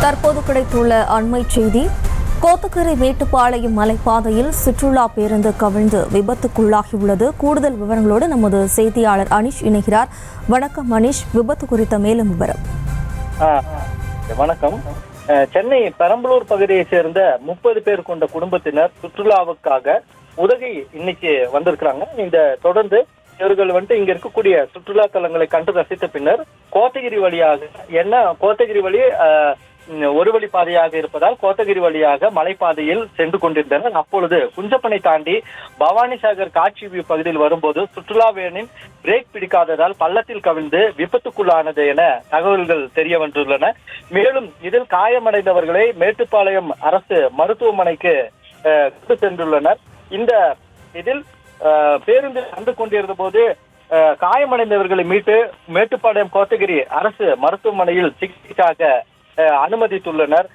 தற்போது கிடைத்துள்ள அண்மை செய்தி. கோத்தகிரி மேட்டுப்பாளையம் மலைப்பாதையில் சுற்றுலா பேருந்து கவிழ்ந்து விபத்துக்குள்ளாகியுள்ளது. கூடுதல் விவரங்களோடு நமது செய்தியாளர் அனிஷ் இணைகிறார். வணக்கம் அனிஷ், விபத்து குறித்த மேலும் விவரம். வணக்கம். சென்னை பெரம்பலூர் பகுதியை சேர்ந்த 30 பேர் கொண்ட குடும்பத்தினர் சுற்றுலாவுக்காக உதகை இன்னைக்கு வந்திருக்கிறாங்க. இந்த தொடர்ந்து இவர்கள் இங்க இருக்கக்கூடிய சுற்றுலா தலங்களை கண்டு ரசித்த பின்னர் கோத்தகிரி வழியாக கோத்தகிரி வழி ஒரு வழி பாதையாக இருப்பதால் கோத்தகிரி வழியாக மலைப்பாதையில் சென்று கொண்டிருந்தனர். அப்பொழுது குஞ்சப்பனை தாண்டி பவானிசாகர் காட்சி வியூ பகுதியில் வரும்போது சுற்றுலா வேனின் பிரேக் பிடிக்காததால் பள்ளத்தில் கவிழ்ந்து விபத்துக்குள்ளானது என தகவல்கள் தெரிய வந்துள்ளன. மேலும் இதில் காயமடைந்தவர்களை மேட்டுப்பாளையம் அரசு மருத்துவமனைக்கு கொண்டு சென்றுள்ளனர். இதில் பேருந்தில் வந்து கொண்டிருந்த போது காயமடைந்தவர்களை மீட்டு மேட்டுப்பாளையம் கோத்தகிரி அரசு மருத்துவமனையில் சிகிச்சைக்காக அனுமதித்துள்ளனர்.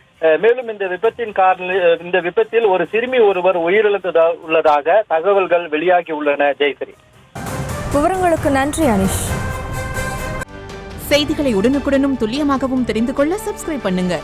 மேலும் இந்த விபத்தில் ஒரு சிறுமி ஒருவர் உயிரிழந்துள்ளதாக தகவல்கள் வெளியாகி உள்ளன. ஜெயஸ்ரீ, விவரங்களுக்கு நன்றி அனிஷ். செய்திகளை உடனுக்குடனும் துல்லியமாகவும் தெரிந்து கொள்ள சப்ஸ்கிரைப் பண்ணுங்க.